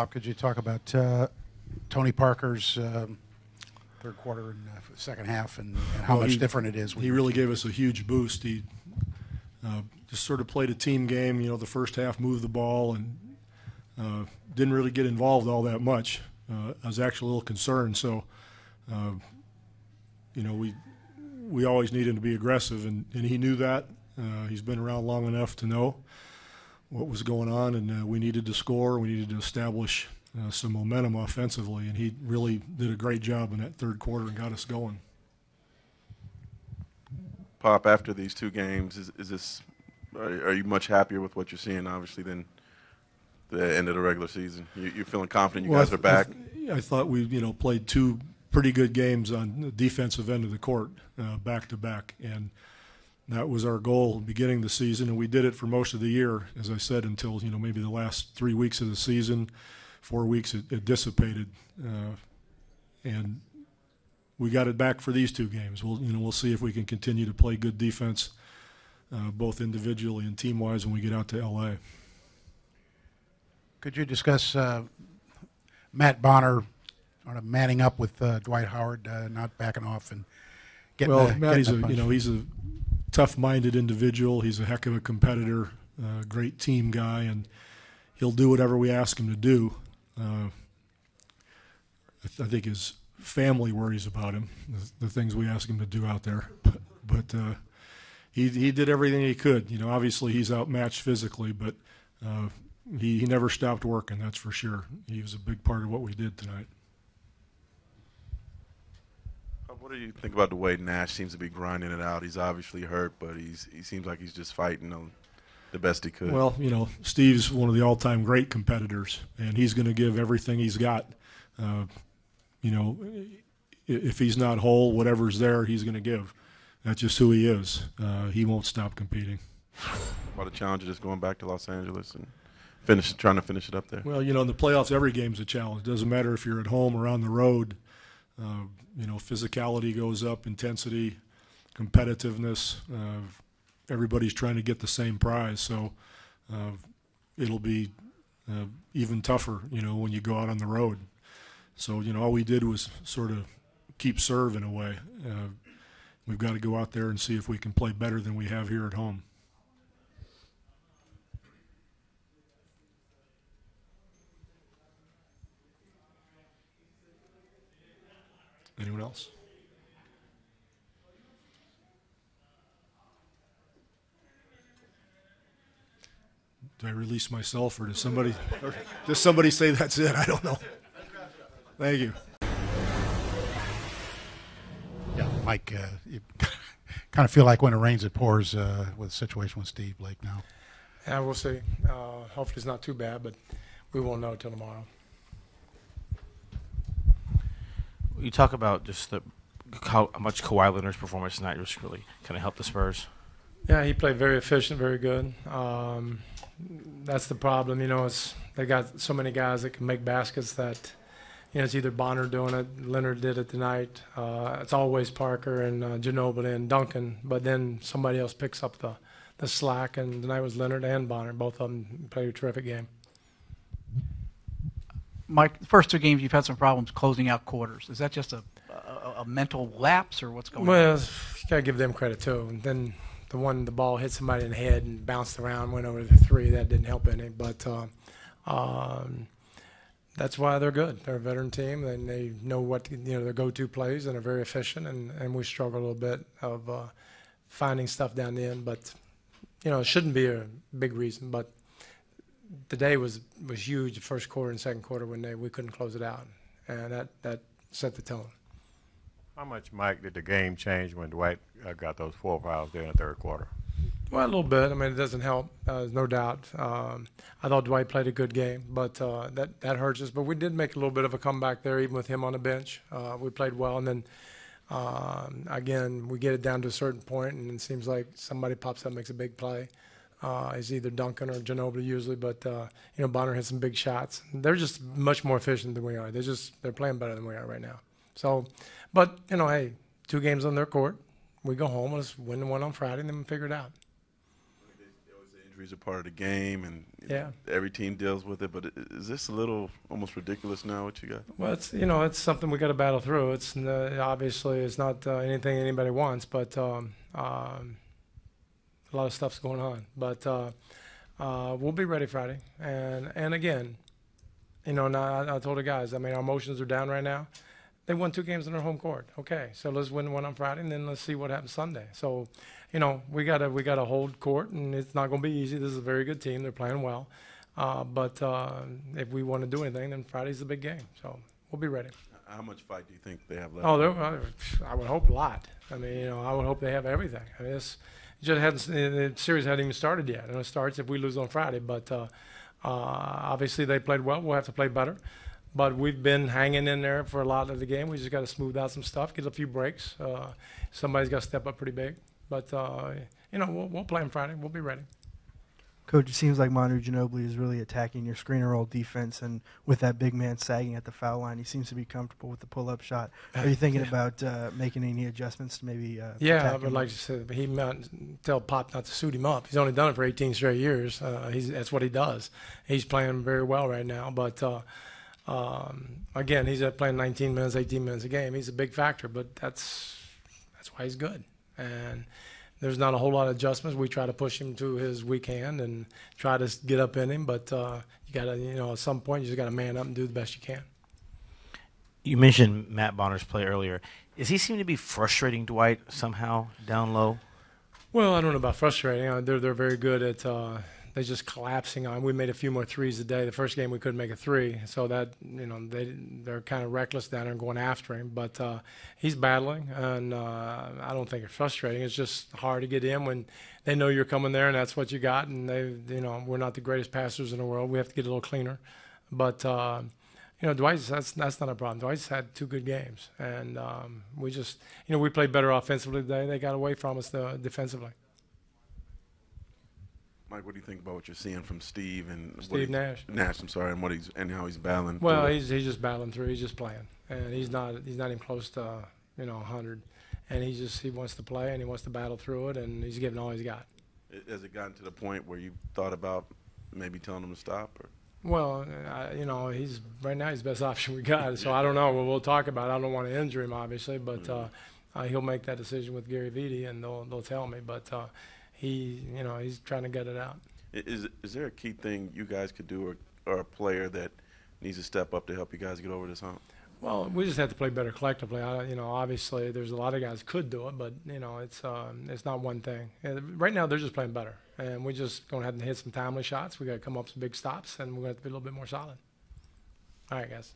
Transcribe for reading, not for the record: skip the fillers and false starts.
Pop, could you talk about Tony Parker's third quarter and second half and how much different it is? He really gave us a huge boost. He just sort of played a team game. The first half moved the ball and didn't really get involved all that much. I was actually a little concerned. So, we always need him to be aggressive, and he knew that. He's been around long enough to know what was going on, and we needed to score. We needed to establish some momentum offensively, and he really did a great job in that third quarter and got us going. Pop, after these two games, are you much happier with what you're seeing, obviously, than the end of the regular season? You're feeling confident you guys are back? I thought we played two pretty good games on the defensive end of the court back-to-back, and that was our goal at the beginning of the season, and we did it for most of the year, as I said, until maybe the last 3 weeks of the season. 4 weeks it dissipated, and we got it back for these two games. We'll see if we can continue to play good defense, both individually and team-wise, when we get out to LA. Could you discuss Matt Bonner sort of manning up with Dwight Howard, not backing off and getting? Well, Matt, he's a tough-minded individual. He's a heck of a competitor, great team guy, and he'll do whatever we ask him to do. I think his family worries about him, the things we ask him to do out there. But he did everything he could. Obviously he's outmatched physically, but he never stopped working, that's for sure. He was a big part of what we did tonight. What do you think about the way Nash seems to be grinding it out? He's obviously hurt, but he seems like he's just fighting the best he could. Well, Steve's one of the all-time great competitors, and he's going to give everything he's got. If he's not whole, whatever's there, he's going to give. That's just who he is. He won't stop competing. About the challenge of just going back to Los Angeles and trying to finish it up there? Well, in the playoffs, every game's a challenge. It doesn't matter if you're at home or on the road. Physicality goes up, intensity, competitiveness. Everybody's trying to get the same prize, so it'll be even tougher, when you go out on the road. So, all we did was sort of keep serve in a way. We've got to go out there and see if we can play better than we have here at home. Anyone else? Do I release myself, or does somebody say that's it? I don't know. Thank you. Yeah, Mike, you kind of feel like when it rains, it pours with the situation with Steve Blake now. Yeah, we'll see. Hopefully it's not too bad, but we won't know until tomorrow. You talk about just how much Kawhi Leonard's performance tonight just really kind of helped the Spurs. Yeah, he played very efficient, very good. That's the problem, they got so many guys that can make baskets that, it's either Bonner doing it, Leonard did it tonight. It's always Parker and Ginobili and Duncan, but then somebody else picks up the slack, and tonight was Leonard and Bonner. Both of them played a terrific game. Mike, the first two games you've had some problems closing out quarters. Is that just a mental lapse, or what's going on? Well, you got to give them credit, too. And then the ball hit somebody in the head and bounced around, went over the three. That didn't help any. But that's why they're good. They're a veteran team, and they know what their go-to plays, and are very efficient. And we struggle a little bit of finding stuff down the end. But, it shouldn't be a big reason. But the day was huge, the first quarter and second quarter, when we couldn't close it out. And that set the tone. How much, Mike, did the game change when Dwight got those 4 fouls there in the third quarter? Well, a little bit. I mean, it doesn't help, no doubt. I thought Dwight played a good game, but that hurts us. But we did make a little bit of a comeback there, even with him on the bench. We played well, and then, again, we get it down to a certain point, and it seems like somebody pops up and makes a big play. It's either Duncan or Ginobili usually, but, Bonner has some big shots. They're just much more efficient than we are. They're playing better than we are right now. So, but, hey, 2 games on their court. We go home, let's win the one on Friday, and then we figure it out. injuries are part of the game, and Yeah. every team deals with it. But is this a little almost ridiculous now? What you got? Well, it's something we got to battle through. It's obviously it's not anything anybody wants, but a lot of stuff's going on. But we'll be ready Friday, and again, now I told the guys, I mean, our emotions are down right now. They won 2 games on their home court. Okay, so let's win one on Friday, and then let's see what happens Sunday. So, we gotta hold court, and it's not going to be easy. This is a very good team. They're playing well, but if we want to do anything, then Friday's the big game. So we'll be ready. How much fight do you think they have left? Oh, I would hope a lot. I mean, I would hope they have everything. I mean, the series hadn't even started yet, and it starts if we lose on Friday. But obviously they played well. We'll have to play better. But we've been hanging in there for a lot of the game. We just got to smooth out some stuff, get a few breaks. Somebody's got to step up pretty big. But, we'll play on Friday. We'll be ready. Coach, it seems like Manu Ginobili is really attacking your screen and roll defense, and with that big man sagging at the foul line, he seems to be comfortable with the pull-up shot. Are you thinking about making any adjustments to maybe I would like to say he might tell Pop not to suit him up. He's only done it for 18 straight years. That's what he does. He's playing very well right now. But, again, he's playing 19 minutes, 18 minutes a game. He's a big factor, but that's why he's good. And there's not a whole lot of adjustments. We try to push him to his weak hand and try to get up in him, but you got to, at some point, you just got to man up and do the best you can. You mentioned Matt Bonner's play earlier. Does he seem to be frustrating Dwight somehow down low? Well, I don't know about frustrating. They're very good at they're just collapsing on. We made a few more threes a day. The first game we couldn't make a 3, so that they're kind of reckless down there and going after him. But he's battling, and I don't think it's frustrating. It's just hard to get in when they know you're coming there, and that's what you got. And we're not the greatest passers in the world. We have to get a little cleaner. But Dwight's that's not a problem. Dwight's had 2 good games, and we just we played better offensively today. They got away from us defensively. Mike, what do you think about what you're seeing from Steve and Steve Nash? Nash, I'm sorry, and how he's battling. Well, he's just battling through. He's just playing, and he's not even close to 100. And he wants to play and he wants to battle through it, and he's giving all he's got. Has it gotten to the point where you thought about maybe telling him to stop? Or? Well, he's right now he's the best option we got. So I don't know. We'll talk about it. I don't want to injure him, obviously, but he'll make that decision with Gary Vitti, and they'll tell me. But he's trying to get it out. Is there a key thing you guys could do, or a player that needs to step up to help you guys get over this hump? Well, we just have to play better collectively. Obviously there's a lot of guys could do it, but it's not one thing. Right now they're just playing better, and we're just going to have to hit some timely shots. We got to come up with some big stops, and we're going to have to be a little bit more solid. All right, guys.